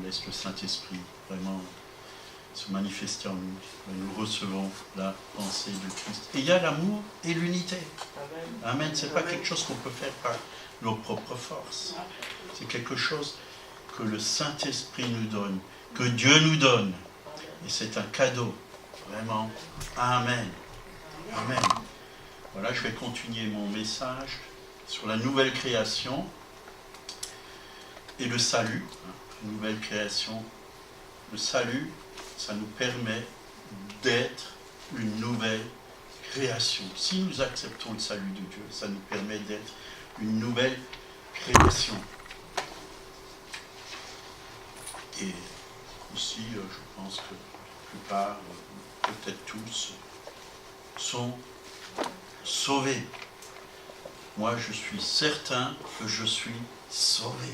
laisse le Saint-Esprit vraiment se manifester en nous. Et nous recevons la pensée de Christ. Et il y a l'amour et l'unité. Amen. Ce n'est pas quelque chose qu'on peut faire par nos propres forces. C'est quelque chose que le Saint-Esprit nous donne, que Dieu nous donne. Et c'est un cadeau. Vraiment. Amen. Amen. Voilà, je vais continuer mon message sur la nouvelle création et le salut. Nouvelle création. Le salut, ça nous permet d'être une nouvelle création. Si nous acceptons le salut de Dieu, ça nous permet d'être une nouvelle création. Et ici, je pense que la plupart, peut-être tous, sont sauvés. Moi, je suis certain que je suis sauvé.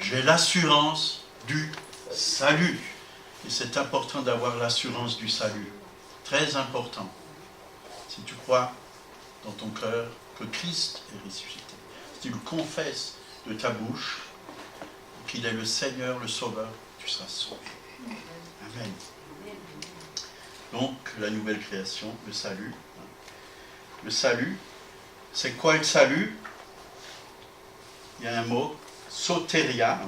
J'ai l'assurance du salut. Et c'est important d'avoir l'assurance du salut. Très important. Si tu crois dans ton cœur que Christ est ressuscité, si tu le confesses de ta bouche, qu'il est le Seigneur, le Sauveur, tu seras sauvé. Amen. Donc, la nouvelle création, le salut. Le salut, c'est quoi le salut? Il y a un mot, soteria,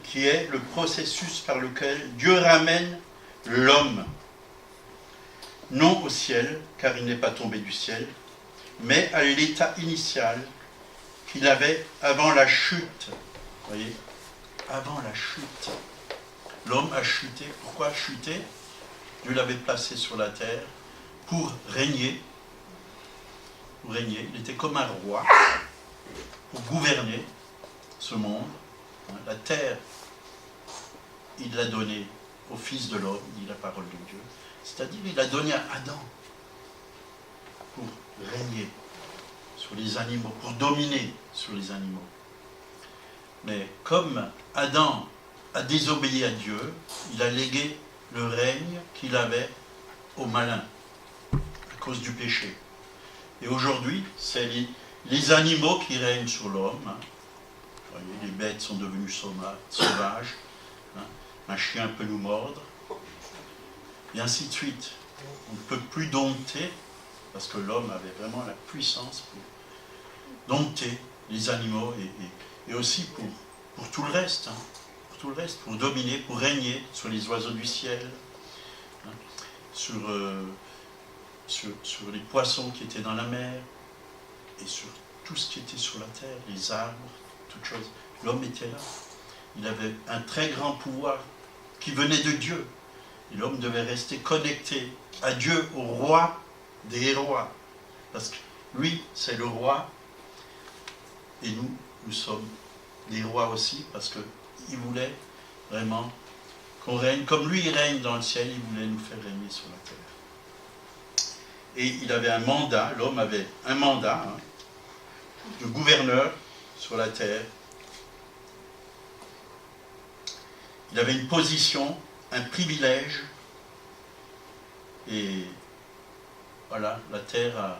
qui est le processus par lequel Dieu ramène l'homme, non au ciel, car il n'est pas tombé du ciel, mais à l'état initial qu'il avait avant la chute. Vous voyez? Avant la chute. L'homme a chuté. Pourquoi chuter? Dieu l'avait placé sur la terre pour régner. Pour régner. Il était comme un roi pour gouverner ce monde. La terre, il l'a donnée au Fils de l'homme, dit la parole de Dieu. C'est-à-dire, il l'a donné à Adam pour régner sur les animaux, pour dominer sur les animaux. Mais comme Adam a désobéi à Dieu, il a légué le règne qu'il avait au malin, à cause du péché. Et aujourd'hui, c'est les animaux qui règnent sur l'homme. Vous voyez, les bêtes sont devenues sauvages. Un chien peut nous mordre. Et ainsi de suite. On ne peut plus dompter, parce que l'homme avait vraiment la puissance pour dompter les animaux et aussi pour tout le reste. Pour tout le reste, pour dominer, pour régner sur les oiseaux du ciel, sur les poissons qui étaient dans la mer, et sur tout ce qui était sur la terre, les arbres, toutes choses. L'homme était là. Il avait un très grand pouvoir qui venait de Dieu. Et l'homme devait rester connecté à Dieu, au roi des rois. Parce que lui, c'est le roi, et nous sommes des rois aussi, parce qu'il voulait vraiment qu'on règne. Comme lui, il règne dans le ciel, il voulait nous faire régner sur la terre. Et il avait un mandat, l'homme avait un mandat de gouverneur sur la terre. Il avait une position, un privilège, et voilà, la terre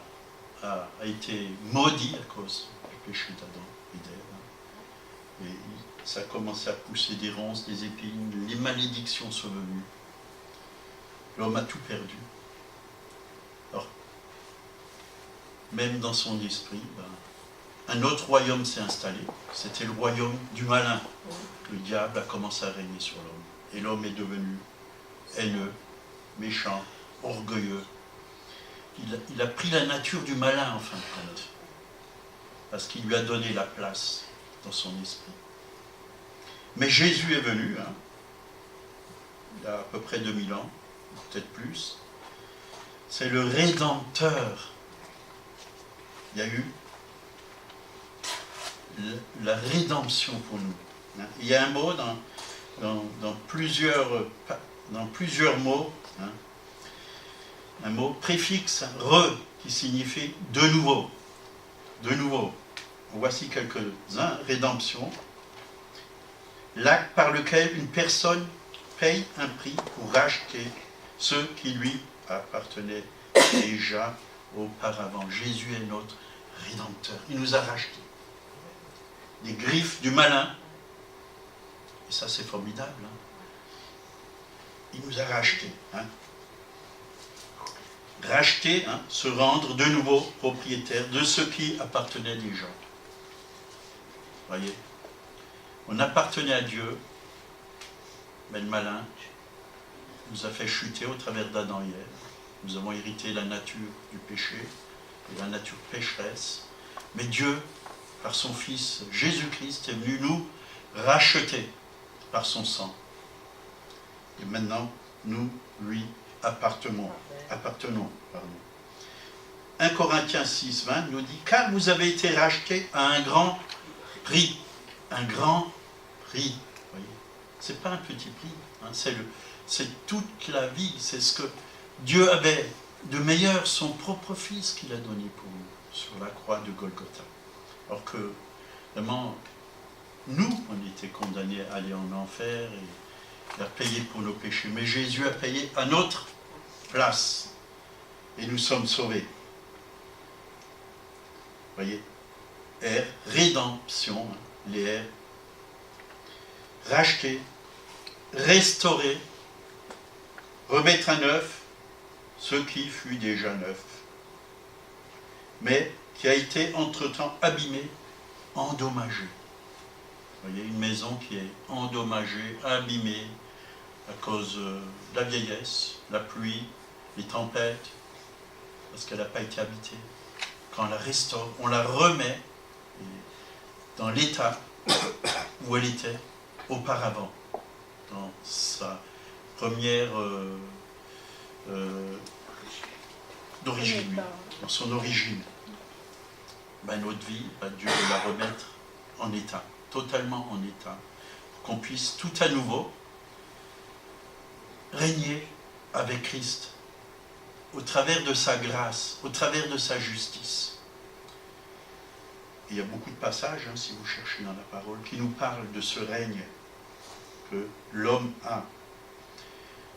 a été maudite à cause du péché d'Adam et d'Ève. Et ça a commencé à pousser des ronces, des épines, les malédictions sont venues. L'homme a tout perdu. Alors, même dans son esprit, un autre royaume s'est installé. C'était le royaume du malin. Le diable a commencé à régner sur l'homme. Et l'homme est devenu haineux, méchant, orgueilleux. Il a pris la nature du malin en fin de compte. Parce qu'il lui a donné la place dans son esprit. Mais Jésus est venu, il y a à peu près 2000 ans, peut-être plus. C'est le Rédempteur. Il y a eu la rédemption pour nous. Il y a un mot dans plusieurs mots, un mot préfixe, re, qui signifie de nouveau. De nouveau. Voici quelques-uns. Rédemption. L'acte par lequel une personne paye un prix pour racheter ce qui lui appartenait déjà auparavant. Jésus est notre Rédempteur. Il nous a rachetés. Des griffes du malin, Et ça, c'est formidable. Hein. Il nous a rachetés. Hein. Racheter, hein, se rendre de nouveau propriétaire de ce qui appartenait déjà. Voyez, on appartenait à Dieu, mais le malin nous a fait chuter au travers d'Adam et Ève. Nous avons hérité la nature du péché, et la nature pécheresse. Mais Dieu, par son Fils Jésus-Christ, est venu nous racheter par son sang. Et maintenant, nous lui appartenons. 1 Corinthiens 6, 20 nous dit « Car vous avez été rachetés à un grand prix. » Un grand prix. Ce n'est pas un petit prix. Hein, c'est toute la vie. C'est ce que Dieu avait de meilleur, son propre Fils qu'il a donné pour nous sur la croix de Golgotha. Alors que, vraiment, nous, on était condamnés à aller en enfer et à payer pour nos péchés. Mais Jésus a payé à notre place. Et nous sommes sauvés. Voyez, R, rédemption, hein, les R. Racheter, restaurer, remettre à neuf ce qui fut déjà neuf, mais qui a été entre-temps abîmé, endommagé. Vous voyez, une maison qui est endommagée, abîmée à cause de la vieillesse, la pluie, les tempêtes, parce qu'elle n'a pas été habitée. Quand on la restaure, on la remet dans l'état où elle était auparavant, dans sa première d'origine, dans son origine. Ben, notre vie, ben, Dieu veut la remettre en état, totalement en état, pour qu'on puisse tout à nouveau régner avec Christ, au travers de sa grâce, au travers de sa justice. Et il y a beaucoup de passages, hein, si vous cherchez dans la parole, qui nous parlent de ce règne que l'homme a.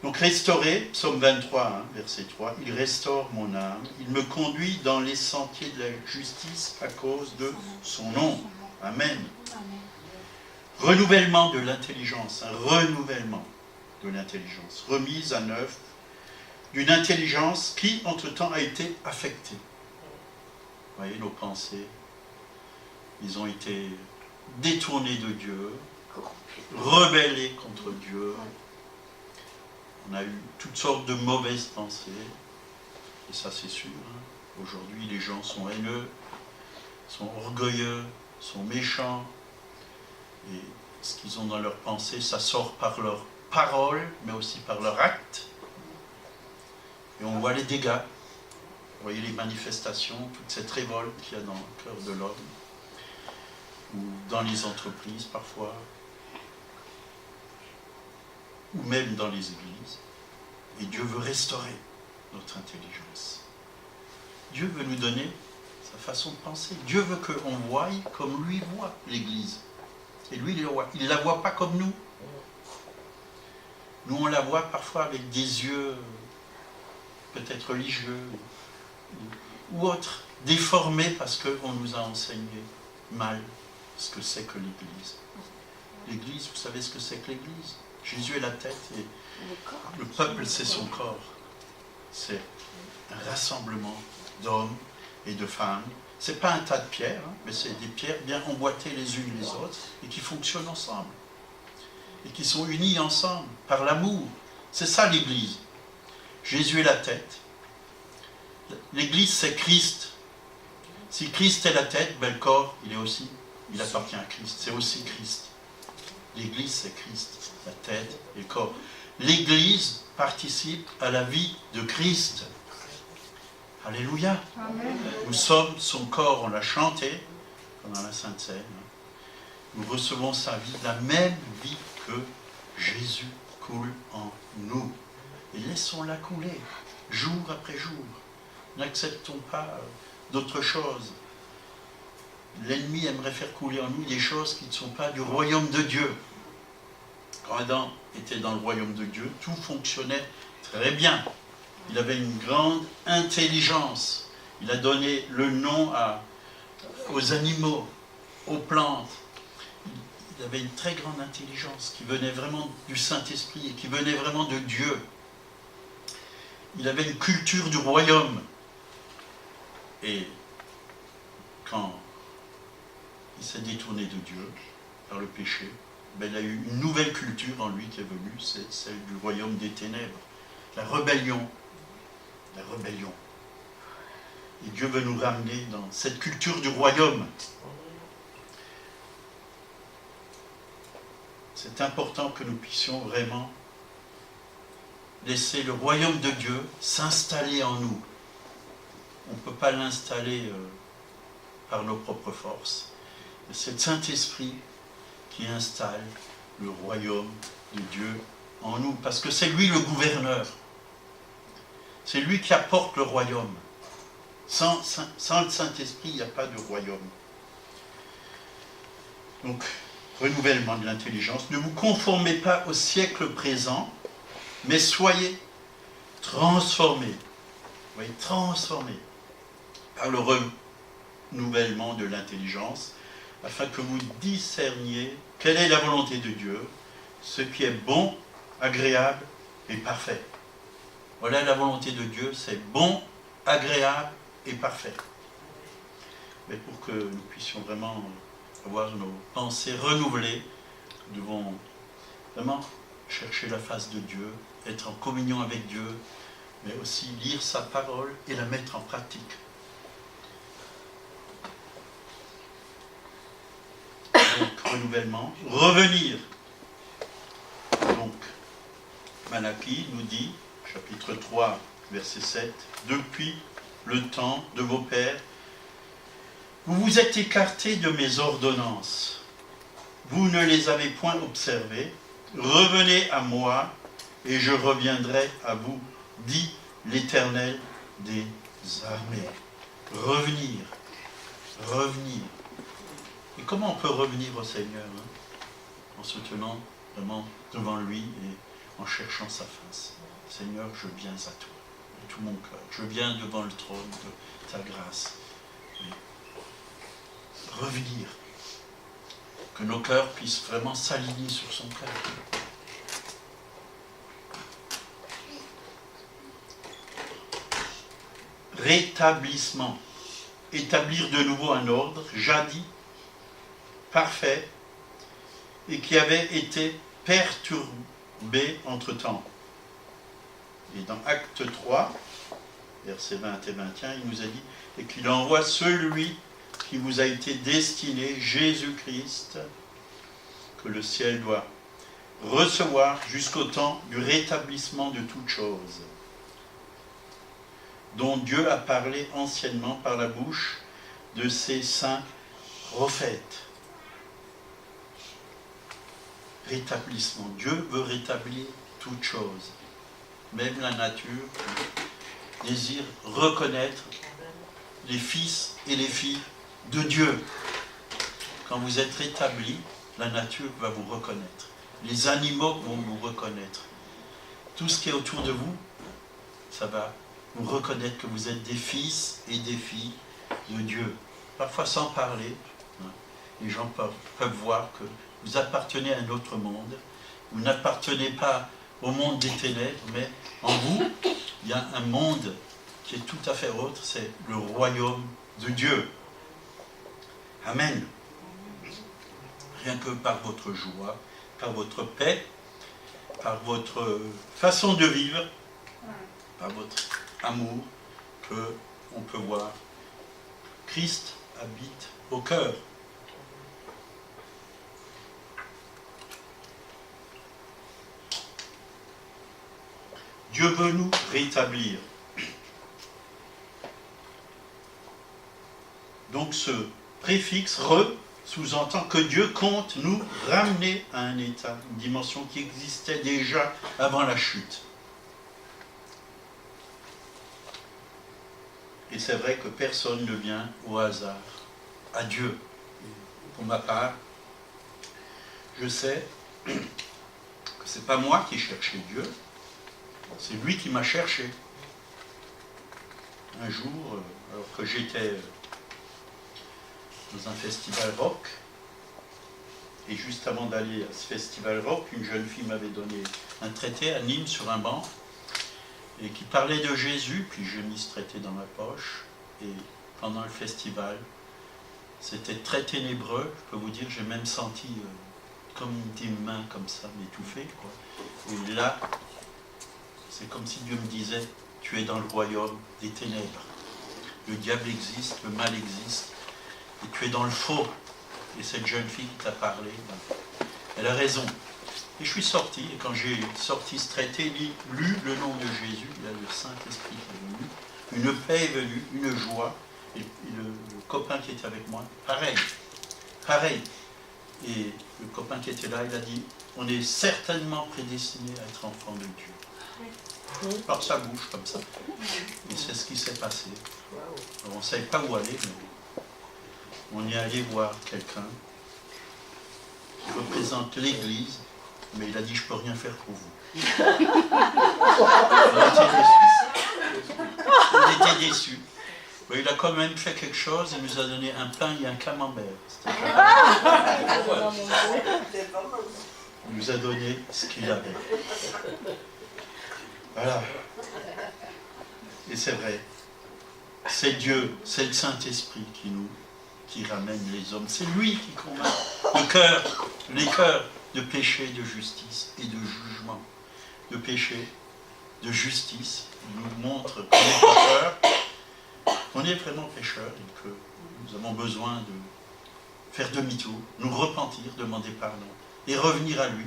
Donc restaurer, psaume 23, hein, verset 3, il restaure mon âme, il me conduit dans les sentiers de la justice à cause de son nom. Amen. Renouvellement de l'intelligence, un renouvellement de l'intelligence, remise à neuf d'une intelligence qui, entre-temps, a été affectée. Vous voyez, nos pensées, ils ont été détournés de Dieu, rebellés contre Dieu. On a eu toutes sortes de mauvaises pensées, et ça c'est sûr. Hein. Aujourd'hui, les gens sont haineux, sont orgueilleux, sont méchants, et ce qu'ils ont dans leurs pensées, ça sort par leurs paroles, mais aussi par leurs actes. Et on voit les dégâts. Vous voyez les manifestations, toute cette révolte qu'il y a dans le cœur de l'homme, ou dans les entreprises parfois, ou même dans les églises. Et Dieu veut restaurer notre intelligence. Dieu veut nous donner sa façon de penser. Dieu veut qu'on voie comme lui voit l'Église. Et lui, il ne la voit pas comme nous. Nous, on la voit parfois avec des yeux peut-être religieux ou autres, déformés parce qu'on nous a enseigné mal ce que c'est que l'Église. L'Église, vous savez ce que c'est que l'Église? Jésus est la tête et le peuple c'est son corps. C'est un rassemblement d'hommes et de femmes. Ce n'est pas un tas de pierres, hein, mais c'est des pierres bien emboîtées les unes les autres et qui fonctionnent ensemble. Et qui sont unies ensemble par l'amour. C'est ça l'Église. Jésus est la tête. L'Église c'est Christ. Si Christ est la tête, ben le corps, il appartient à Christ. C'est aussi Christ. L'Église c'est Christ, la tête et le corps. L'Église participe à la vie de Christ. Alléluia. Amen. Nous sommes son corps, on l'a chanté pendant la Sainte Seine. Nous recevons sa vie, la même vie que Jésus coule en nous. Et laissons-la couler, jour après jour. N'acceptons pas d'autre chose. L'ennemi aimerait faire couler en nous des choses qui ne sont pas du royaume de Dieu. Quand Adam était dans le royaume de Dieu, tout fonctionnait très bien. Il avait une grande intelligence. Il a donné le nom aux animaux, aux plantes. il avait une très grande intelligence qui venait vraiment du Saint-Esprit et qui venait vraiment de Dieu. Il avait une culture du royaume. Et quand il s'est détourné de Dieu par le péché, ben, il a eu une nouvelle culture en lui qui est venue, c'est celle du royaume des ténèbres. La rébellion. La rébellion. Et Dieu veut nous ramener dans cette culture du royaume. C'est important que nous puissions vraiment laisser le royaume de Dieu s'installer en nous. On ne peut pas l'installer par nos propres forces. C'est le Saint-Esprit qui installe le royaume de Dieu en nous, parce que c'est lui le gouverneur. C'est lui qui apporte le royaume. Sans le Saint-Esprit, il n'y a pas de royaume. Donc, renouvellement de l'intelligence. Ne vous conformez pas au siècle présent, mais soyez transformés. Voyez, transformés par le renouvellement de l'intelligence, afin que vous discerniez quelle est la volonté de Dieu, ce qui est bon, agréable et parfait. Voilà la volonté de Dieu, c'est bon, agréable et parfait. Mais pour que nous puissions vraiment avoir nos pensées renouvelées, nous devons vraiment chercher la face de Dieu, être en communion avec Dieu, mais aussi lire sa parole et la mettre en pratique. Donc, renouvellement, revenir. Donc, Malachie nous dit, chapitre 3, verset 7, « Depuis le temps de vos pères, vous vous êtes écartés de mes ordonnances. Vous ne les avez point observées. Revenez à moi, et je reviendrai à vous, dit l'Éternel des armées. » Revenir. Revenir. Et comment on peut revenir au Seigneur, hein? En se tenant vraiment devant lui et en cherchant sa face. Seigneur, je viens à toi, de tout mon cœur. Je viens devant le trône de ta grâce. Et revenir. Que nos cœurs puissent vraiment s'aligner sur son cœur. Rétablissement. Établir de nouveau un ordre, jadis parfait, et qui avait été perturbé entre-temps. Et dans Acte 3, versets 20 et 21, il nous a dit, et qu'il envoie celui qui vous a été destiné, Jésus-Christ, que le ciel doit recevoir jusqu'au temps du rétablissement de toutes choses, dont Dieu a parlé anciennement par la bouche de ses saints prophètes. Rétablissement. Dieu veut rétablir toutes choses. Même la nature désire reconnaître les fils et les filles de Dieu. Quand vous êtes rétablis, la nature va vous reconnaître. Les animaux vont vous reconnaître. Tout ce qui est autour de vous, ça va vous reconnaître que vous êtes des fils et des filles de Dieu. Parfois sans parler, les gens peuvent voir que vous appartenez à un autre monde. Vous n'appartenez pas au monde des ténèbres, mais en vous, il y a un monde qui est tout à fait autre, c'est le royaume de Dieu. Amen. Rien que par votre joie, par votre paix, par votre façon de vivre, par votre amour, qu'on peut voir Christ habite au cœur. Dieu veut nous rétablir. Donc ce préfixe « re » sous-entend que Dieu compte nous ramener à un état, une dimension qui existait déjà avant la chute. Et c'est vrai que personne ne vient au hasard, à Dieu. Pour ma part, je sais que ce n'est pas moi qui cherchais Dieu, c'est lui qui m'a cherché. Un jour, alors que j'étais dans un festival rock, Et juste avant d'aller à ce festival rock, une jeune fille m'avait donné un traité à Nîmes sur un banc, et qui parlait de Jésus, puis j'ai mis ce traité dans ma poche, et pendant le festival, c'était très ténébreux, je peux vous dire, j'ai même senti comme des mains comme ça, m'étouffer, quoi. Et là, c'est comme si Dieu me disait, tu es dans le royaume des ténèbres. Le diable existe, le mal existe, et tu es dans le faux. Et cette jeune fille qui t'a parlé, elle a raison. Et je suis sorti, et quand j'ai sorti ce traité, lu le nom de Jésus, il y a le Saint-Esprit qui est venu, une paix est venue, une joie, et le copain qui était avec moi, pareil. Et le copain qui était là, il a dit, on est certainement prédestiné à être enfant de Dieu. Par sa bouche, comme ça. Et c'est ce qui s'est passé. Alors, on ne savait pas où aller, mais on est allé voir quelqu'un qui représente l'Église, mais il a dit, je ne peux rien faire pour vous. On était déçus. Il a quand même fait quelque chose, il nous a donné un pain et un camembert. Il nous a donné ce qu'il avait. Voilà. Et c'est vrai. C'est Dieu, c'est le Saint-Esprit qui ramène les hommes. C'est lui qui convainc les cœurs de péché, de justice et de jugement. De péché, de justice. Il nous montre qu'on est pécheur, qu'on est vraiment pécheur et que nous avons besoin de faire demi-tour, nous repentir, demander pardon et revenir à lui.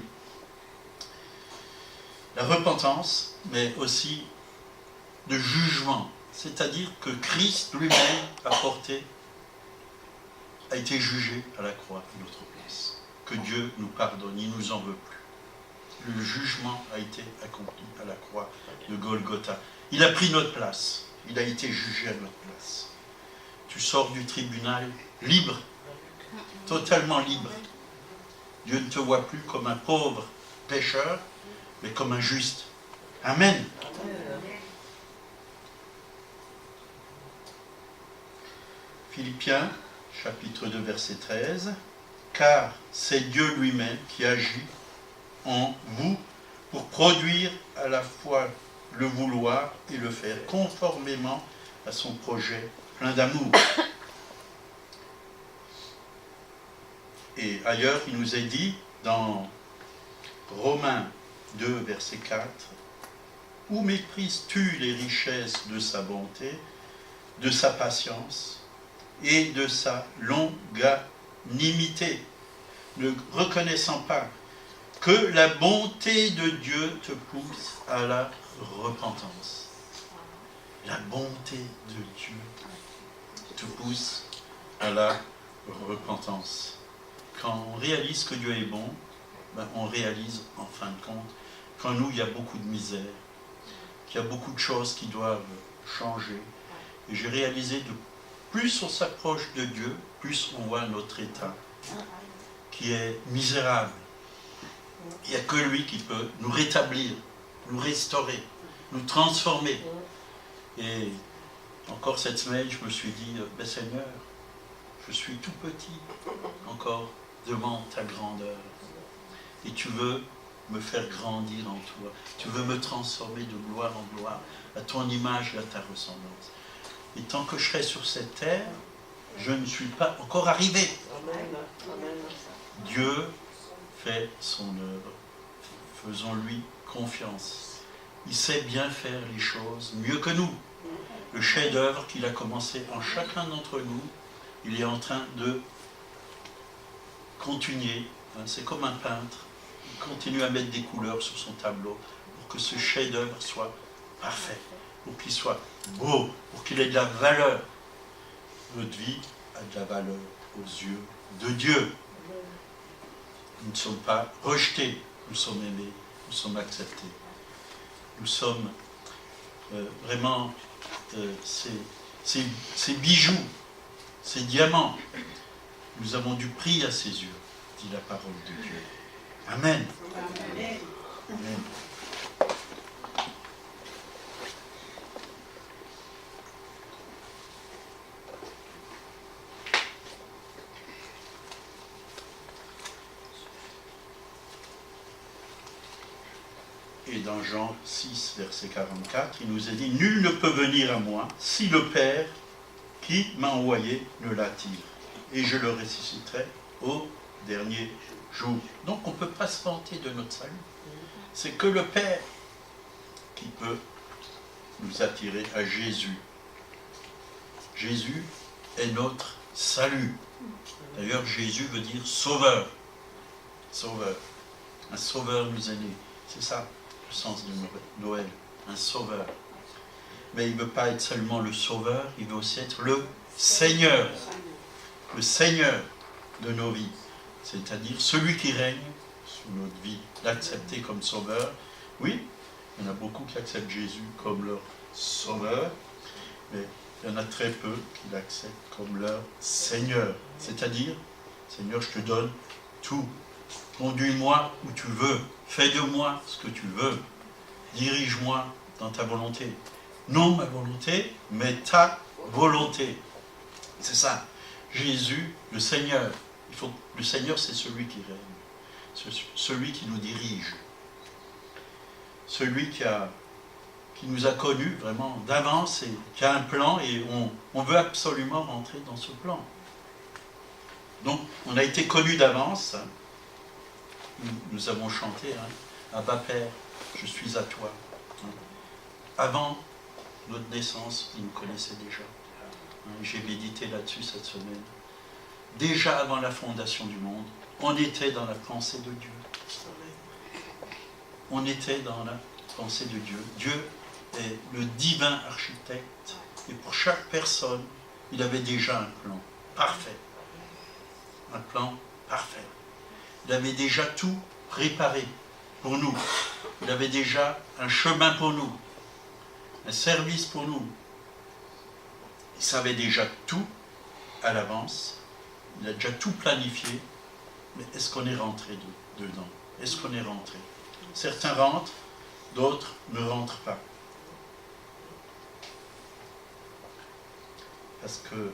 La repentance, mais aussi de jugement, c'est-à-dire que Christ lui-même a été jugé à la croix à notre place. Que Dieu nous pardonne, il ne nous en veut plus. Le jugement a été accompli à la croix de Golgotha. Il a pris notre place, il a été jugé à notre place. Tu sors du tribunal libre, totalement libre. Dieu ne te voit plus comme un pauvre pécheur, mais comme un juste. Amen. Philippiens, chapitre 2, verset 13. Car c'est Dieu lui-même qui agit en vous pour produire à la fois le vouloir et le faire, conformément à son projet plein d'amour. Et ailleurs, il nous est dit, dans Romains 2, verset 4, « Où méprises-tu les richesses de sa bonté, de sa patience et de sa longanimité, ne reconnaissant pas que la bonté de Dieu te pousse à la repentance. » La bonté de Dieu te pousse à la repentance. Quand on réalise que Dieu est bon, on réalise en fin de compte qu'en nous il y a beaucoup de misère, qu'il y a beaucoup de choses qui doivent changer. Et j'ai réalisé que plus on s'approche de Dieu, plus on voit notre état qui est misérable. Il n'y a que lui qui peut nous rétablir, nous restaurer, nous transformer. Et encore cette semaine, je me suis dit, Seigneur, je suis tout petit encore devant ta grandeur. Et tu veux me faire grandir en toi. Tu veux me transformer de gloire en gloire, à ton image et à ta ressemblance. Et tant que je serai sur cette terre, je ne suis pas encore arrivé. Dieu fait son œuvre. Faisons-lui confiance. Il sait bien faire les choses mieux que nous. Le chef-d'œuvre qu'il a commencé en chacun d'entre nous, il est en train de continuer. C'est comme un peintre. Il continue à mettre des couleurs sur son tableau pour que ce chef-d'œuvre soit parfait, pour qu'il soit beau, pour qu'il ait de la valeur. Notre vie a de la valeur aux yeux de Dieu. Nous ne sommes pas rejetés, nous sommes aimés, nous sommes acceptés. Nous sommes vraiment ces bijoux, ces diamants. Nous avons du prix à ses yeux, dit la parole de Dieu. Amen. Amen. Amen. Et dans Jean 6, verset 44, il nous est dit, « Nul ne peut venir à moi si le Père qui m'a envoyé ne l'attire. Et je le ressusciterai au dernier jour. » Donc on ne peut pas se vanter de notre salut. C'est que le Père qui peut nous attirer à Jésus. Jésus est notre salut. D'ailleurs, Jésus veut dire sauveur. Sauveur. Un sauveur nous est né. C'est ça le sens de Noël. Un sauveur. Mais il ne veut pas être seulement le sauveur, il veut aussi être le Seigneur. Le Seigneur de nos vies. C'est-à-dire celui qui règne sur notre vie. L'accepter comme sauveur. Oui, il y en a beaucoup qui acceptent Jésus comme leur sauveur. Mais il y en a très peu qui l'acceptent comme leur Seigneur. C'est-à-dire, Seigneur, je te donne tout. Conduis-moi où tu veux. Fais de moi ce que tu veux. Dirige-moi dans ta volonté. Non ma volonté, mais ta volonté. C'est ça. Jésus, le Seigneur. Le Seigneur, c'est celui qui règne. Celui qui nous dirige. Celui qui nous a connus vraiment d'avance et qui a un plan et on veut absolument rentrer dans ce plan. Donc, on a été connus d'avance. Nous avons chanté, Abba Père, je suis à toi. Avant notre naissance, il nous connaissait déjà. J'ai médité là-dessus cette semaine. Déjà avant la fondation du monde, on était dans la pensée de Dieu. On était dans la pensée de Dieu. Dieu est le divin architecte. Et pour chaque personne, il avait déjà un plan parfait. Un plan parfait. Il avait déjà tout préparé pour nous. Il avait déjà un chemin pour nous. Un service pour nous. Il savait déjà tout à l'avance. Il a déjà tout planifié. Mais est-ce qu'on est rentré dedans? Est-ce qu'on est rentré? Certains rentrent, d'autres ne rentrent pas. Parce que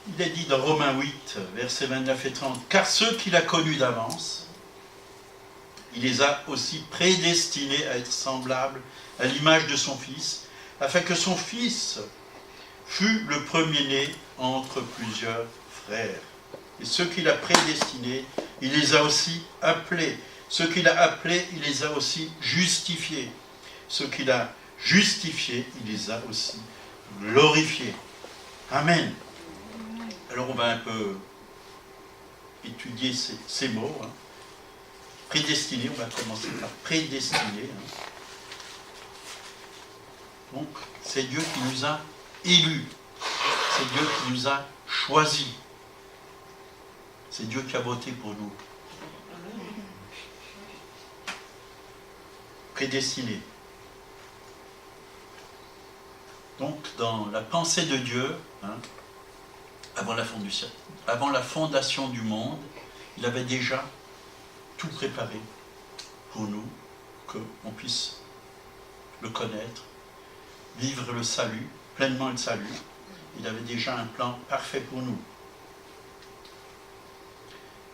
il est dit dans Romains 8, versets 29 et 30, « Car ceux qu'il a connus d'avance, il les a aussi prédestinés à être semblables à l'image de son Fils, afin que son Fils fût le premier-né entre plusieurs frères. Et ceux qu'il a prédestinés, il les a aussi appelés. Ceux qu'il a appelés, il les a aussi justifiés. Ceux qu'il a justifiés, il les a aussi glorifiés. » Amen. Alors on va un peu étudier ces mots. Prédestiné, on va commencer par prédestiné. Donc, c'est Dieu qui nous a élus. C'est Dieu qui nous a choisis. C'est Dieu qui a voté pour nous. Prédestiné. Donc, dans la pensée de Dieu, avant la fondation du monde, il avait déjà tout préparé pour nous, qu'on puisse le connaître, vivre le salut, pleinement le salut. Il avait déjà un plan parfait pour nous.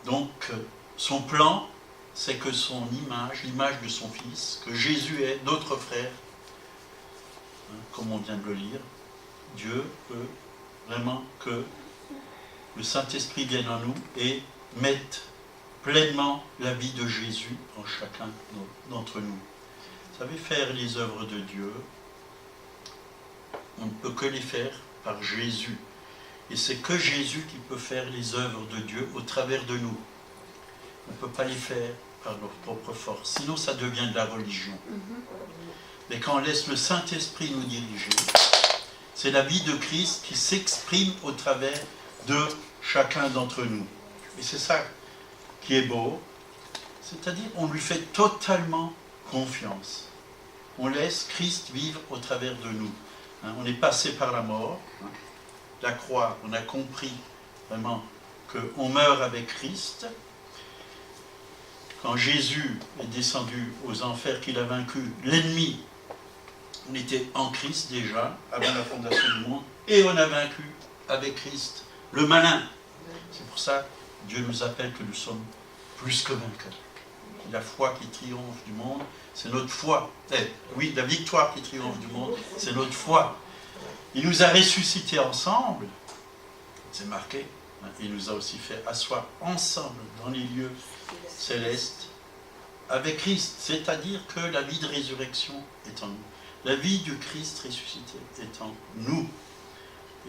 Donc, son plan, c'est que son image, l'image de son Fils, que Jésus est notre frère, comme on vient de le lire, Dieu veut vraiment que le Saint-Esprit vienne en nous et mette pleinement la vie de Jésus en chacun d'entre nous. Vous savez, faire les œuvres de Dieu, on ne peut que les faire par Jésus. Et c'est que Jésus qui peut faire les œuvres de Dieu au travers de nous. On ne peut pas les faire par notre propre force. Sinon, ça devient de la religion. Mais quand on laisse le Saint-Esprit nous diriger, c'est la vie de Christ qui s'exprime au travers de chacun d'entre nous. Et c'est ça qui est beau. C'est-à-dire, on lui fait totalement confiance. On laisse Christ vivre au travers de nous. On est passé par la mort. La croix, on a compris vraiment qu'on meurt avec Christ. Quand Jésus est descendu aux enfers, qu'il a vaincu l'ennemi, on était en Christ déjà, avant la fondation du monde, et on a vaincu avec Christ le malin. C'est pour ça que Dieu nous appelle que nous sommes plus que vainqueurs. la foi qui triomphe du monde, c'est notre foi. Oui, la victoire qui triomphe du monde, c'est notre foi. Il nous a ressuscités ensemble, c'est marqué, hein, il nous a aussi fait asseoir ensemble dans les lieux célestes avec Christ, c'est-à-dire que la vie de résurrection est en nous. La vie du Christ ressuscité est en nous.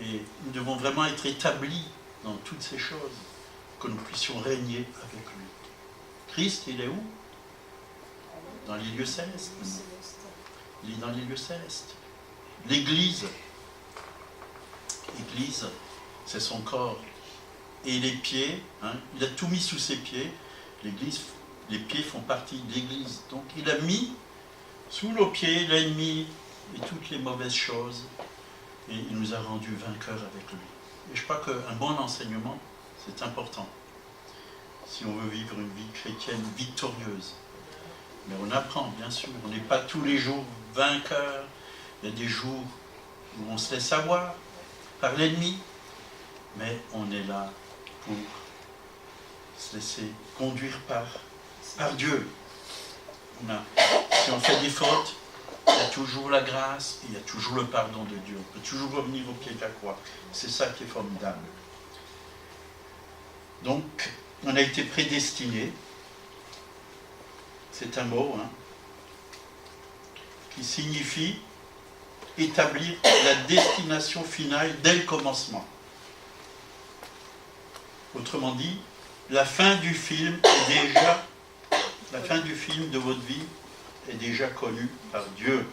Et nous devons vraiment être établis dans toutes ces choses, que nous puissions régner avec lui. Christ, il est où? Dans les lieux célestes. Il est dans les lieux célestes. L'Église, c'est son corps. Et les pieds, hein, il a tout mis sous ses pieds. L'Église, les pieds font partie de l'Église. Donc il a mis sous nos pieds l'ennemi et toutes les mauvaises choses. Et il nous a rendus vainqueurs avec lui. Et je crois qu'un bon enseignement, c'est important. Si on veut vivre une vie chrétienne victorieuse. Mais on apprend, bien sûr. On n'est pas tous les jours vainqueurs. Il y a des jours où on se laisse avoir par l'ennemi. Mais on est là pour se laisser conduire par Dieu. Si on fait des fautes, il y a toujours la grâce, il y a toujours le pardon de Dieu. On peut toujours revenir au pied de la croix. C'est ça qui est formidable. Donc, on a été prédestinés. C'est un mot, hein, qui signifie établir la destination finale dès le commencement. Autrement dit, la fin du film de votre vie est déjà connue par Dieu.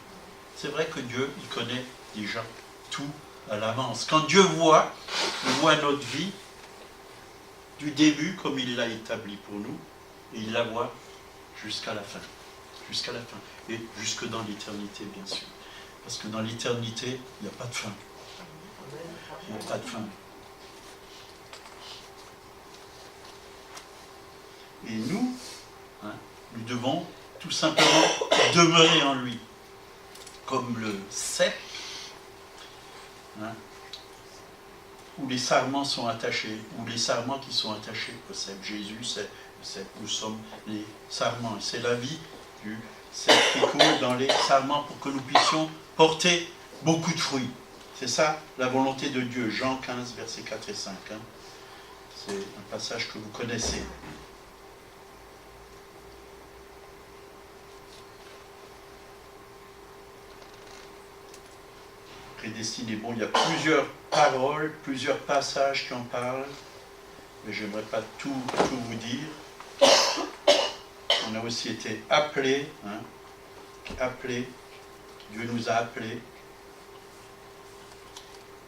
C'est vrai que Dieu, il connaît déjà tout à l'avance. Quand Dieu voit notre vie du début comme il l'a établi pour nous, et il la voit jusqu'à la fin. Jusqu'à la fin. Et jusque dans l'éternité, bien sûr. Parce que dans l'éternité, il n'y a pas de fin. Il n'y a pas de fin. Et nous, hein, nous devons tout simplement demeurer en lui. Comme le cep, hein, où les sarments sont attachés, ou les sarments qui sont attachés au cep. Jésus, c'est le cep, nous sommes les sarments. C'est la vie du cep qui coule dans les sarments pour que nous puissions porter beaucoup de fruits. C'est ça la volonté de Dieu. Jean 15, versets 4 et 5. Hein. C'est un passage que vous connaissez. Prédestiné. Bon, il y a plusieurs paroles, plusieurs passages qui en parlent, mais je n'aimerais pas tout vous dire. On a aussi été appelés, hein, appelés. Dieu nous a appelés.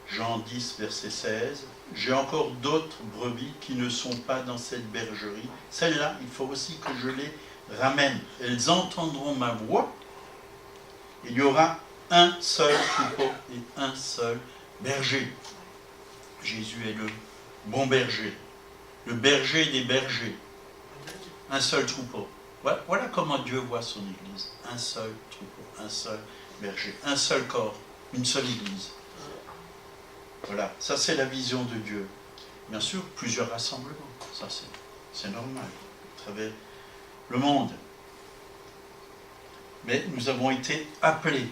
Jean 10, verset 16. J'ai encore d'autres brebis qui ne sont pas dans cette bergerie. Celles-là, il faut aussi que je les ramène. Elles entendront ma voix. Il y aura un seul troupeau et un seul berger. Jésus est le bon berger, le berger des bergers. Un seul troupeau. Voilà comment Dieu voit son Église. Un seul troupeau, un seul berger, un seul corps, une seule Église. Voilà, ça c'est la vision de Dieu. Bien sûr, plusieurs rassemblements, ça c'est normal, à travers le monde. Mais nous avons été appelés.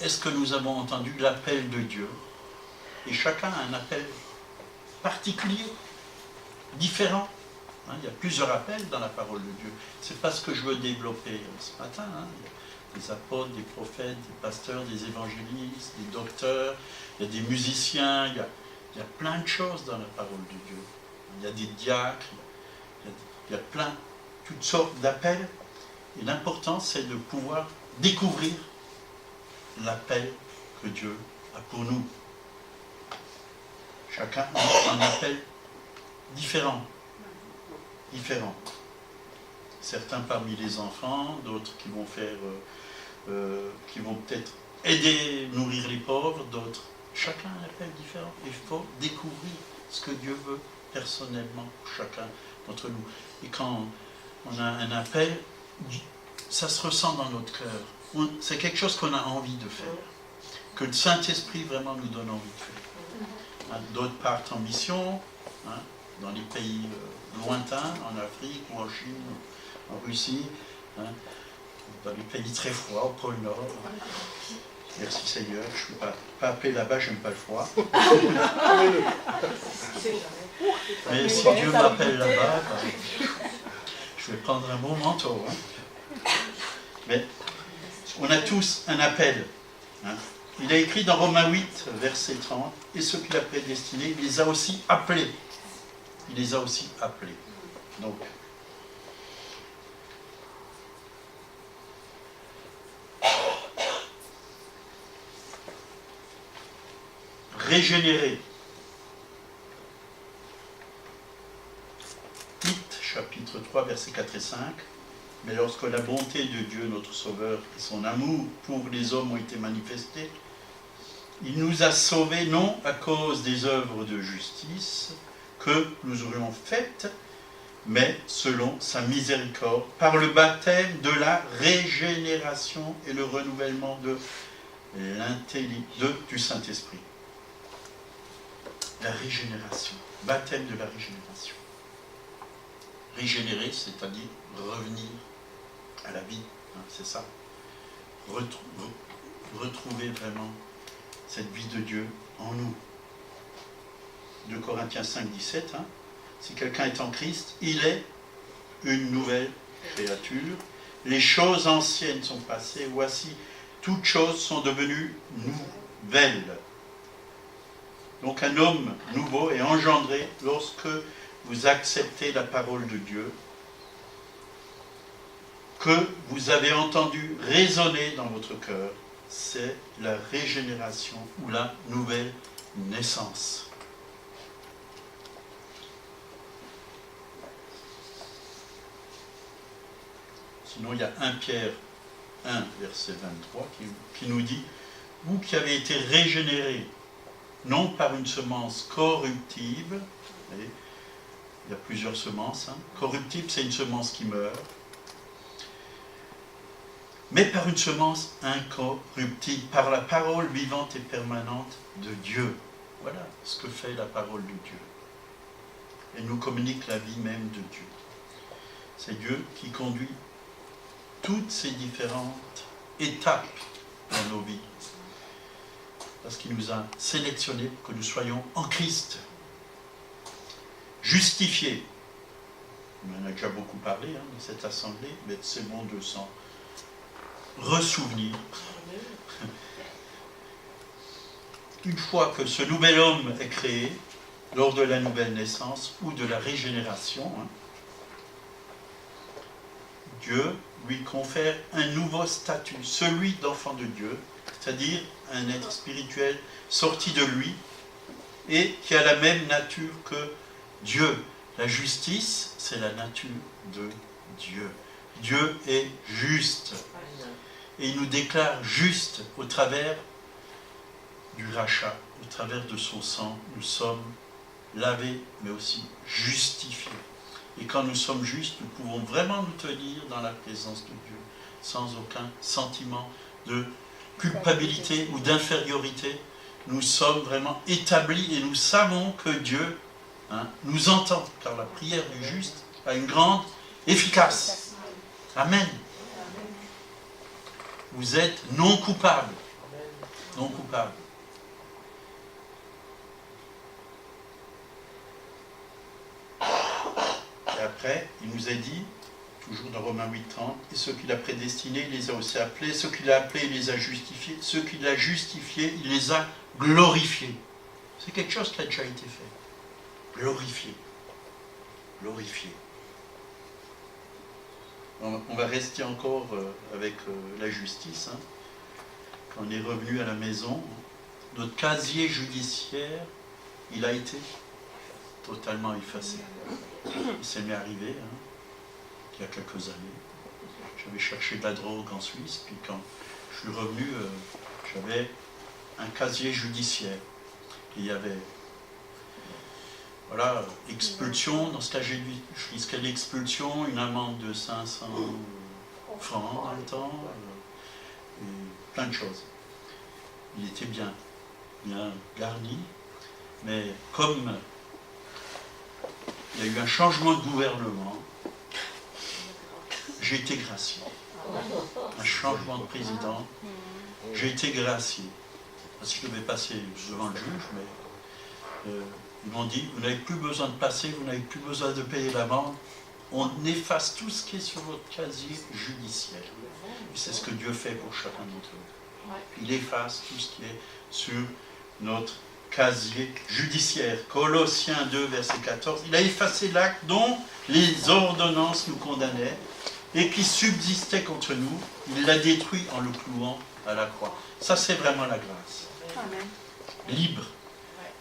Est-ce que nous avons entendu l'appel de Dieu? Et chacun a un appel particulier, différent. Hein, il y a plusieurs appels dans la parole de Dieu. C'est pas ce que je veux développer ce matin. Hein. Il y a des apôtres, des prophètes, des pasteurs, des évangélistes, des docteurs, il y a des musiciens, il y a plein de choses dans la parole de Dieu. Il y a des diacres, il y a plein, toutes sortes d'appels. Et l'important, c'est de pouvoir découvrir l'appel que Dieu a pour nous. Chacun a un appel différent. Certains parmi les enfants, d'autres qui vont faire, qui vont peut-être aider, nourrir les pauvres, d'autres. Chacun a un appel différent. Il faut découvrir ce que Dieu veut personnellement pour chacun d'entre nous. Et quand on a un appel, ça se ressent dans notre cœur. C'est quelque chose qu'on a envie de faire. Que le Saint-Esprit vraiment nous donne envie de faire. Hein, d'autres partent en mission, hein, dans les pays lointains, en Afrique ou en Chine, en Russie, hein, dans les pays très froids, au pôle Nord. Merci Seigneur, je ne suis pas appelé là-bas, je n'aime pas le froid. Mais si Dieu m'appelle là-bas, je vais prendre un bon manteau. Hein. Mais on a tous un appel. Hein. Il a écrit dans Romains 8, verset 30, et ceux qu'il a prédestinés, il les a aussi appelés. Il les a aussi appelés. Donc, régénérer. Tite, chapitre 3, versets 4 et 5. Mais lorsque la bonté de Dieu, notre Sauveur, et son amour pour les hommes ont été manifestés, il nous a sauvés non à cause des œuvres de justice que nous aurions faites, mais selon sa miséricorde, par le baptême de la régénération et le renouvellement du Saint-Esprit. La régénération, baptême de la régénération. Régénérer, c'est-à-dire revenir à la vie, hein, c'est ça. Retrouver vraiment cette vie de Dieu en nous. 2 Corinthiens 5, 17, hein, si quelqu'un est en Christ, il est une nouvelle créature. Les choses anciennes sont passées, voici, toutes choses sont devenues nouvelles. Donc un homme nouveau est engendré lorsque vous acceptez la parole de Dieu, que vous avez entendu résonner dans votre cœur. C'est la régénération ou la nouvelle naissance. Sinon, il y a 1 Pierre 1, verset 23, qui nous dit « Vous qui avez été régénérés, non par une semence corruptible, » il y a plusieurs semences, hein. Corruptible, c'est une semence qui meurt, mais par une semence incorruptible, par la parole vivante et permanente de Dieu. Voilà ce que fait la parole de Dieu. Elle nous communique la vie même de Dieu. C'est Dieu qui conduit toutes ces différentes étapes dans nos vies. Parce qu'il nous a sélectionnés pour que nous soyons en Christ. Justifiés. On en a déjà beaucoup parlé hein, dans cette assemblée, mais c'est bon de s'en ressouvenir. Une fois que ce nouvel homme est créé, lors de la nouvelle naissance ou de la régénération, hein, Dieu lui confère un nouveau statut, celui d'enfant de Dieu, c'est-à-dire un être spirituel sorti de lui et qui a la même nature que Dieu. La justice, c'est la nature de Dieu. Dieu est juste. Et il nous déclare juste au travers du rachat, au travers de son sang. Nous sommes lavés, mais aussi justifiés. Et quand nous sommes justes, nous pouvons vraiment nous tenir dans la présence de Dieu, sans aucun sentiment de culpabilité ou d'infériorité. Nous sommes vraiment établis et nous savons que Dieu nous entend, car la prière du juste a une grande efficace. Amen. Vous êtes non coupables. Non coupables. Et après, il nous a dit, toujours dans Romains 8:30, et ceux qu'il a prédestinés, il les a aussi appelés, ceux qu'il a appelés, il les a justifiés, ceux qu'il a justifiés, il les a glorifiés. C'est quelque chose qui a déjà été fait. Glorifié. Glorifié. On va rester encore avec la justice. Hein. Quand on est revenu à la maison, notre casier judiciaire, il a été totalement effacé. Ça m'est arrivé il y a quelques années. J'avais cherché de la drogue en Suisse, puis quand je suis revenu, j'avais un casier judiciaire. Et il y avait expulsion. Dans ce cas, je risquais l'expulsion, une amende de 500 francs dans le temps, et plein de choses. Il était bien garni, mais comme il y a eu un changement de gouvernement, j'ai été gracié. Un changement de président, j'ai été gracié. Parce que je devais passer devant le juge, mais ils m'ont dit, vous n'avez plus besoin de passer, vous n'avez plus besoin de payer l'amende. On efface tout ce qui est sur votre casier judiciaire. Et c'est ce que Dieu fait pour chacun d'entre nous. Il efface tout ce qui est sur notre casier judiciaire. Colossiens 2, verset 14. Il a effacé l'acte dont les ordonnances nous condamnaient et qui subsistait contre nous. Il l'a détruit en le clouant à la croix. Ça, c'est vraiment la grâce. Amen. Libre.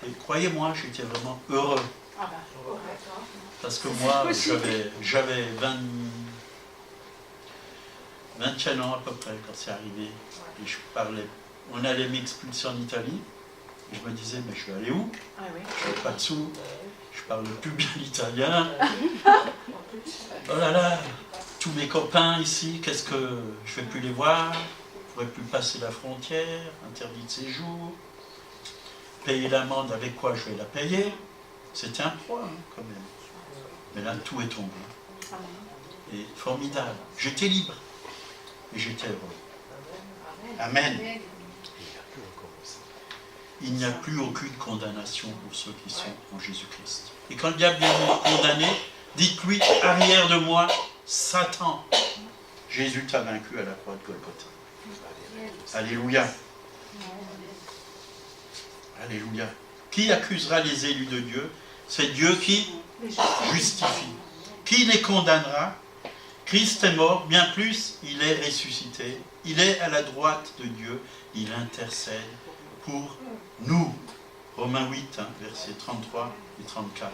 Et croyez-moi, j'étais vraiment heureux. Parce que moi, j'avais 21 ans à peu près quand c'est arrivé. Et je parlais. On allait m'expulser en Italie. Et je me disais, mais je vais aller où? Je n'avais pas de sous. Je parle plus bien l'italien. Oh là là, tous mes copains ici, qu'est-ce que je ne vais plus les voir? Je ne pourrai plus passer la frontière, interdit de séjour. Payer l'amende, avec quoi je vais la payer? C'était un poids, hein, quand même. Mais là, tout est tombé. Et formidable. J'étais libre. Et j'étais heureux. Amen. Il n'y a plus aucune condamnation pour ceux qui sont en Jésus-Christ. Et quand le diable vient nous condamner, dites-lui, arrière de moi, Satan. Jésus t'a vaincu à la croix de Golgotha. Alléluia. Alléluia. Qui accusera les élus de Dieu? C'est Dieu qui justifie. Qui les condamnera? Christ est mort, bien plus, il est ressuscité. Il est à la droite de Dieu. Il intercède pour nous. Romains 8, versets 33 et 34.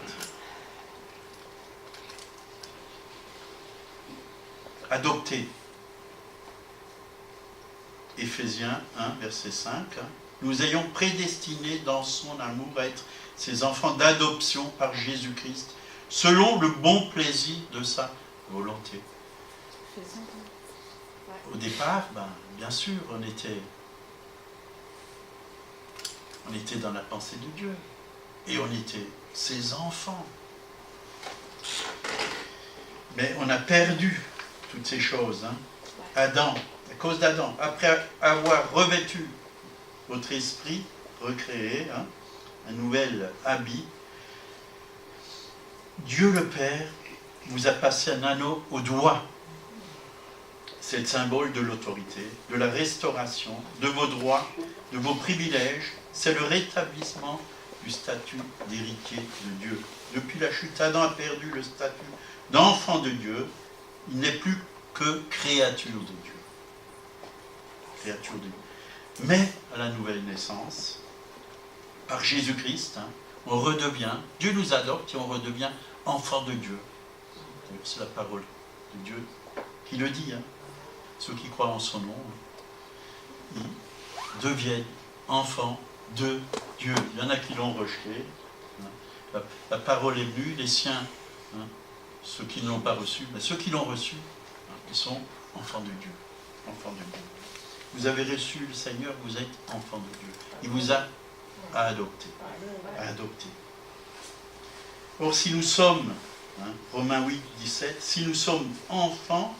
Adopté. Éphésiens 1, verset 5. Nous ayons prédestiné dans son amour à être ses enfants d'adoption par Jésus-Christ, selon le bon plaisir de sa volonté. Au départ, bien sûr, on était dans la pensée de Dieu. Et on était ses enfants. Mais on a perdu toutes ces choses. Adam, à cause d'Adam, après avoir revêtu votre esprit, recréé, un nouvel habit, Dieu le Père vous a passé un anneau au doigt. C'est le symbole de l'autorité, de la restauration, de vos droits, de vos privilèges. C'est le rétablissement du statut d'héritier de Dieu. Depuis la chute, Adam a perdu le statut d'enfant de Dieu. Il n'est plus que créature de Dieu. Créature de Dieu. Mais à la nouvelle naissance, par Jésus-Christ, on redevient, Dieu nous adopte et on redevient enfant de Dieu. C'est la parole de Dieu qui le dit. Ceux qui croient en son nom, ils deviennent enfants de Dieu. Il y en a qui l'ont rejeté. La parole est venue, les siens, ceux qui ne l'ont pas reçu, mais ceux qui l'ont reçu, ils sont enfants de Dieu. Enfants de Dieu. Vous avez reçu le Seigneur, vous êtes enfants de Dieu. Il vous a adopté. Or, si nous sommes, Romains 8, 17, si nous sommes enfants,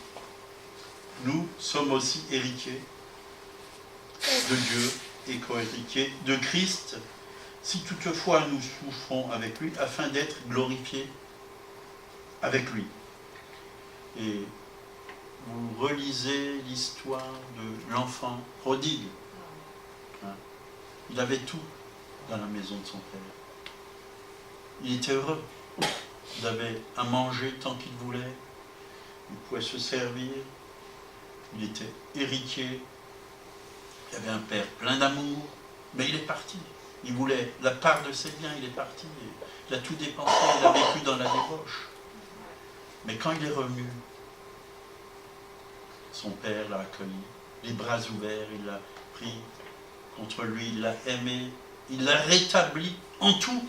nous sommes aussi héritiers de Dieu et co-héritiers de Christ, si toutefois nous souffrons avec lui, afin d'être glorifiés avec lui. Et vous relisez l'histoire de l'enfant prodigue. Il avait tout dans la maison de son père. Il était heureux. Il avait à manger tant qu'il voulait. Il pouvait se servir. Il était héritier. Il avait un père plein d'amour. Mais il est parti. Il voulait la part de ses biens. Il est parti. Il a tout dépensé. Il a vécu dans la débauche. Mais quand il est revenu, son père l'a accueilli. Les bras ouverts, il l'a pris contre lui. Il l'a aimé. Il l'a rétabli en tout.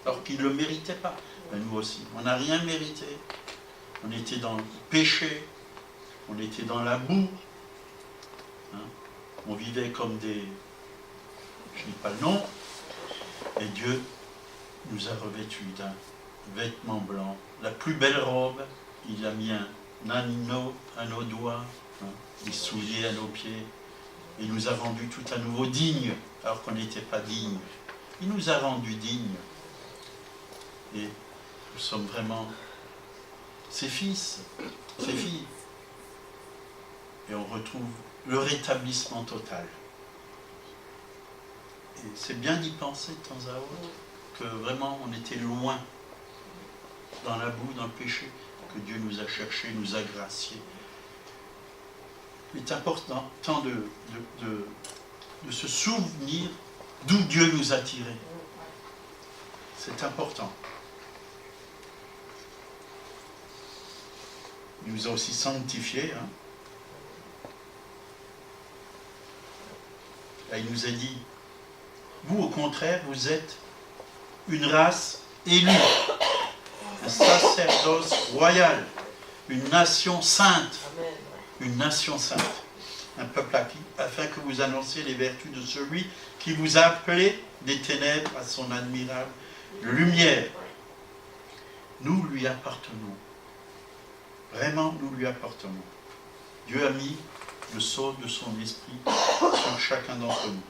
Alors qu'il ne le méritait pas. Mais nous aussi. On n'a rien mérité. On était dans le péché. On était dans la boue. On vivait comme des... Je ne dis pas le nom. Et Dieu nous a revêtus d'un vêtement blanc. La plus belle robe, il a mis un anneaux à nos doigts, hein, des souliers à nos pieds. Il nous a rendus tout à nouveau dignes, alors qu'on n'était pas dignes. Il nous a rendus dignes. Et nous sommes vraiment ses fils, ses filles. Et on retrouve le rétablissement total. Et c'est bien d'y penser de temps à autre, que vraiment on était loin, dans la boue, dans le péché, que Dieu nous a cherchés, nous a graciés. Il est important de se souvenir d'où Dieu nous a tirés. C'est important. Il nous a aussi sanctifiés. Hein. Là, il nous a dit, vous au contraire, vous êtes une race élue, un sacerdoce royal, une nation sainte, une nation sainte, un peuple acquis, afin que vous annonciez les vertus de celui qui vous a appelé des ténèbres à son admirable lumière. Nous lui appartenons. Vraiment, nous lui appartenons. Dieu a mis le sceau de son esprit sur chacun d'entre nous.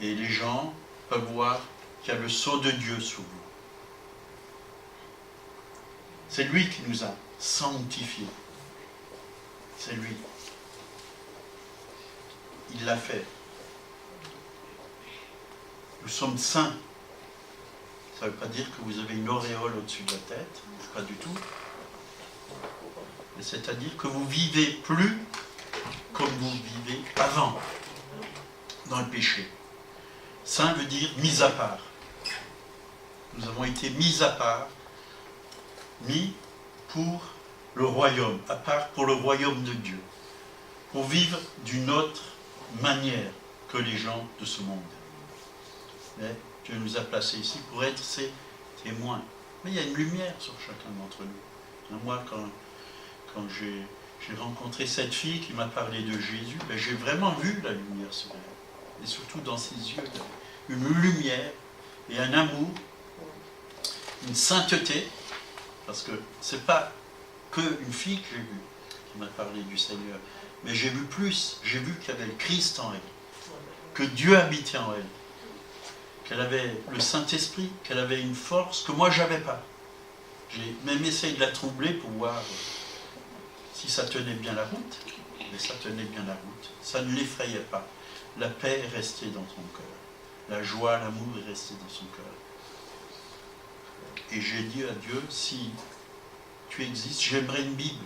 Et les gens peuvent voir qu'il y a le sceau de Dieu sur vous. C'est lui qui nous a sanctifiés. C'est lui. Il l'a fait. Nous sommes saints. Ça ne veut pas dire que vous avez une auréole au-dessus de la tête. Pas du tout. C'est-à-dire que vous vivez plus comme vous vivez avant, dans le péché. Saint veut dire mis à part. Nous avons été mis à part, mis pour le royaume, à part pour le royaume de Dieu, pour vivre d'une autre manière que les gens de ce monde. Mais Dieu nous a placés ici pour être ses témoins. Mais il y a une lumière sur chacun d'entre nous. Moi, quand j'ai rencontré cette fille qui m'a parlé de Jésus, ben j'ai vraiment vu la lumière sur elle. Et surtout dans ses yeux, une lumière et un amour, une sainteté, parce que ce n'est pas qu'une fille que j'ai vue qui m'a parlé du Seigneur, mais j'ai vu plus, j'ai vu qu'il y avait le Christ en elle, que Dieu habitait en elle, qu'elle avait le Saint-Esprit, qu'elle avait une force que moi je n'avais pas. J'ai même essayé de la troubler pour voir si ça tenait bien la route, mais ça tenait bien la route. Ça ne l'effrayait pas. La paix est restée dans son cœur. La joie, l'amour est resté dans son cœur. Et j'ai dit à Dieu, si tu existes, j'aimerais une Bible.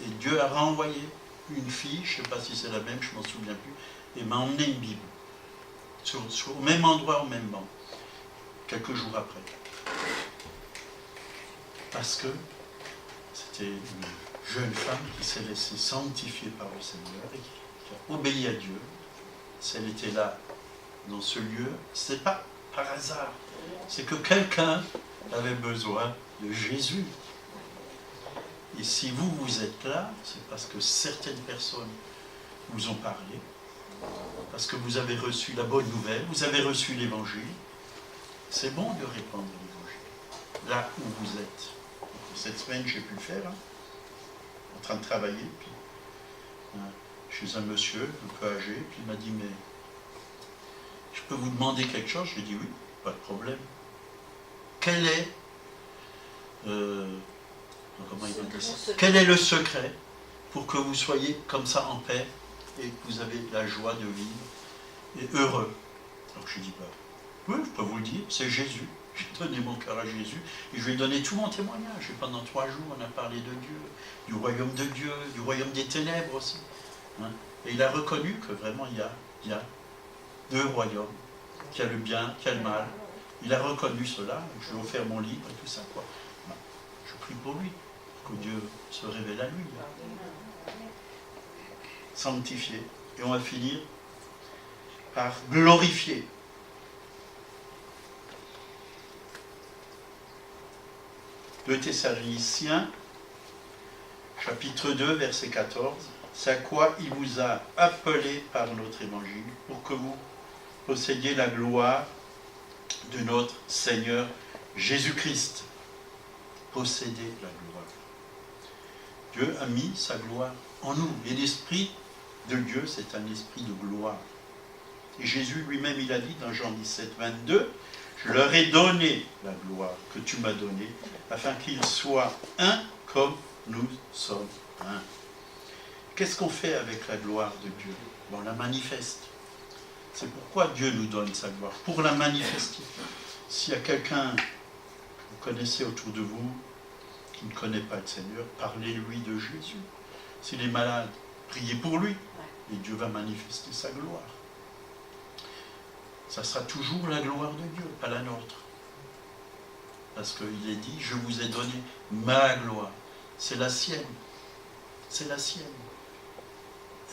Et Dieu a renvoyé une fille, je ne sais pas si c'est la même, je ne m'en souviens plus, et m'a emmené une Bible. Au même endroit, au même banc. Quelques jours après. Parce que c'était une jeune femme qui s'est laissée sanctifier par le Seigneur et qui a obéi à Dieu. Si elle était là, dans ce lieu, ce n'est pas par hasard. C'est que quelqu'un avait besoin de Jésus. Et si vous êtes là, c'est parce que certaines personnes vous ont parlé, parce que vous avez reçu la bonne nouvelle, vous avez reçu l'évangile. C'est bon de répandre l'évangile, là où vous êtes. Cette semaine, j'ai pu le faire, hein, en train de travailler, puis chez un monsieur un peu âgé, puis il m'a dit, mais je peux vous demander quelque chose? J'ai dit oui, pas de problème. Quel est comment il va dire ça? Quel est le secret pour que vous soyez comme ça en paix et que vous avez la joie de vivre et heureux? Donc je dis, oui, je peux vous le dire, c'est Jésus. J'ai donné mon cœur à Jésus et je lui ai donné tout mon témoignage. Et pendant 3 jours, on a parlé de Dieu, du royaume de Dieu, du royaume des ténèbres aussi. Hein? Et il a reconnu que vraiment il y a 2 royaumes, qu'il y a le bien, qu'il y a le mal. Il a reconnu cela. Je lui ai offert mon livre et tout ça, quoi. Ben, je prie pour lui, que Dieu se révèle à lui. Sanctifié. Et on va finir par glorifier. 2 Thessaloniciens, chapitre 2, verset 14. C'est à quoi il vous a appelé par notre évangile, pour que vous possédiez la gloire de notre Seigneur Jésus-Christ. Posséder la gloire. Dieu a mis sa gloire en nous. Et l'Esprit de Dieu, c'est un esprit de gloire. Et Jésus lui-même, il a dit dans Jean 17, 22, « Je leur ai donné la gloire que tu m'as donnée, afin qu'ils soient un comme nous sommes un. » Qu'est-ce qu'on fait avec la gloire de Dieu? On la manifeste. C'est pourquoi Dieu nous donne sa gloire, pour la manifester. S'il y a quelqu'un que vous connaissez autour de vous, qui ne connaît pas le Seigneur, parlez-lui de Jésus. S'il est malade, priez pour lui, et Dieu va manifester sa gloire. Ça sera toujours la gloire de Dieu, pas la nôtre. Parce qu'il est dit, je vous ai donné ma gloire. C'est la sienne. C'est la sienne.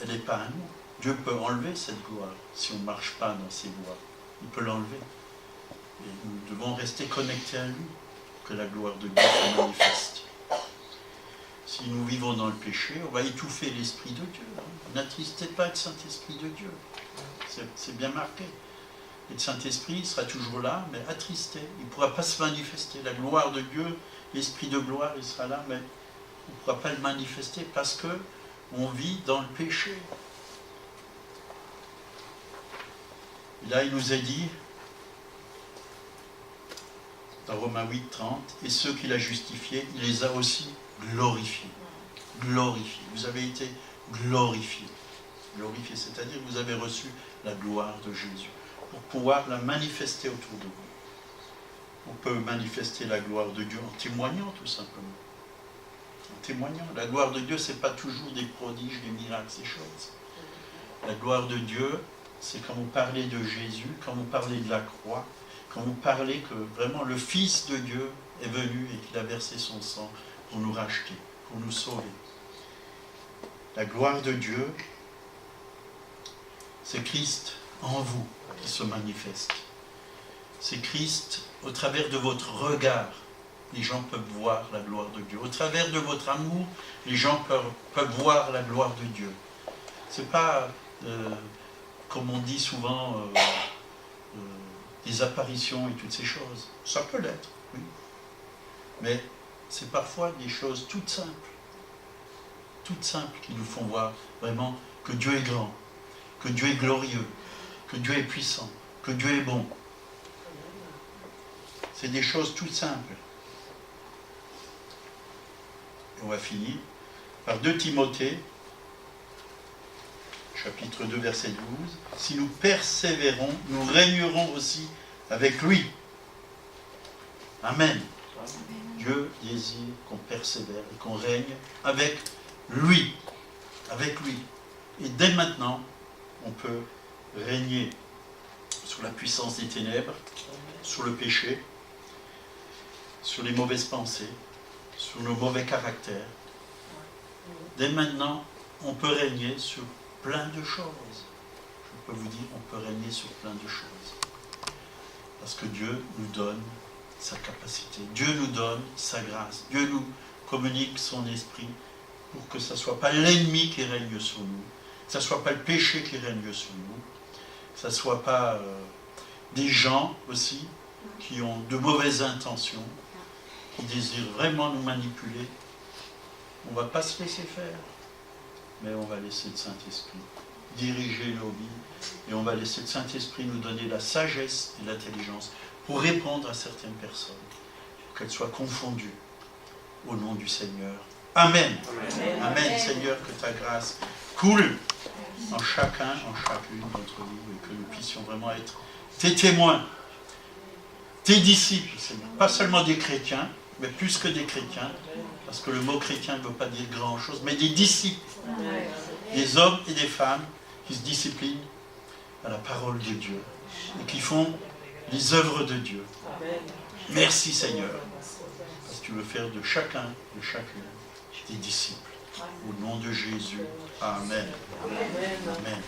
Elle n'est pas à nous. Dieu peut enlever cette gloire si on ne marche pas dans ses voies. Il peut l'enlever. Et nous devons rester connectés à lui, que la gloire de Dieu se manifeste. Si nous vivons dans le péché, on va étouffer l'Esprit de Dieu. N'attristez pas le Saint-Esprit de Dieu. C'est bien marqué. Et le Saint-Esprit sera toujours là, mais attristé. Il ne pourra pas se manifester. La gloire de Dieu, l'Esprit de gloire, il sera là, mais on ne pourra pas le manifester parce qu'on vit dans le péché. Et là, il nous a dit, dans Romains 8, 30, et ceux qu'il a justifiés, il les a aussi glorifiés. Glorifiés. Vous avez été glorifiés. Glorifiés, c'est-à-dire que vous avez reçu la gloire de Jésus pour pouvoir la manifester autour de vous. On peut manifester la gloire de Dieu en témoignant, tout simplement. En témoignant. La gloire de Dieu, ce n'est pas toujours des prodiges, des miracles, ces choses. La gloire de Dieu, c'est quand vous parlez de Jésus, quand vous parlez de la croix, quand vous parlez que vraiment le Fils de Dieu est venu et qu'il a versé son sang pour nous racheter, pour nous sauver. La gloire de Dieu, c'est Christ en vous qui se manifeste. C'est Christ au travers de votre regard. Les gens peuvent voir la gloire de Dieu. Au travers de votre amour, les gens peuvent voir la gloire de Dieu. C'est pas, comme on dit souvent, des apparitions et toutes ces choses. Ça peut l'être, oui. Mais c'est parfois des choses toutes simples qui nous font voir vraiment que Dieu est grand, que Dieu est glorieux, que Dieu est puissant, que Dieu est bon. C'est des choses toutes simples. Et on va finir par 2 Timothée, chapitre 2, verset 12. « Si nous persévérons, nous régnerons aussi avec lui. » Amen. Dieu désire qu'on persévère et qu'on règne avec lui. Avec lui. Et dès maintenant, on peut régner sur la puissance des ténèbres, sur le péché, sur les mauvaises pensées, sur nos mauvais caractères. Dès maintenant, on peut régner sur plein de choses. Je peux vous dire, on peut régner sur plein de choses. Parce que Dieu nous donne sa capacité. Dieu nous donne sa grâce. Dieu nous communique son esprit pour que ce ne soit pas l'ennemi qui règne sur nous, que ce ne soit pas le péché qui règne sur nous, que ce ne soit pas des gens aussi qui ont de mauvaises intentions, qui désirent vraiment nous manipuler. On ne va pas se laisser faire, mais on va laisser le Saint-Esprit diriger nos vies et on va laisser le Saint-Esprit nous donner la sagesse et l'intelligence pour répondre à certaines personnes, pour qu'elles soient confondues au nom du Seigneur. Amen. Amen. Amen, Seigneur, que ta grâce coule en chacun, en chacune d'entre nous et que nous puissions vraiment être tes témoins, tes disciples, Seigneur. Pas seulement des chrétiens, mais plus que des chrétiens, parce que le mot chrétien ne veut pas dire grand-chose, mais des disciples, des hommes et des femmes qui se disciplinent à la parole de Dieu et qui font les œuvres de Dieu. Merci Seigneur, parce que tu veux faire de chacun, de chacune, des disciples. Au nom de Jésus. Amen. Amen.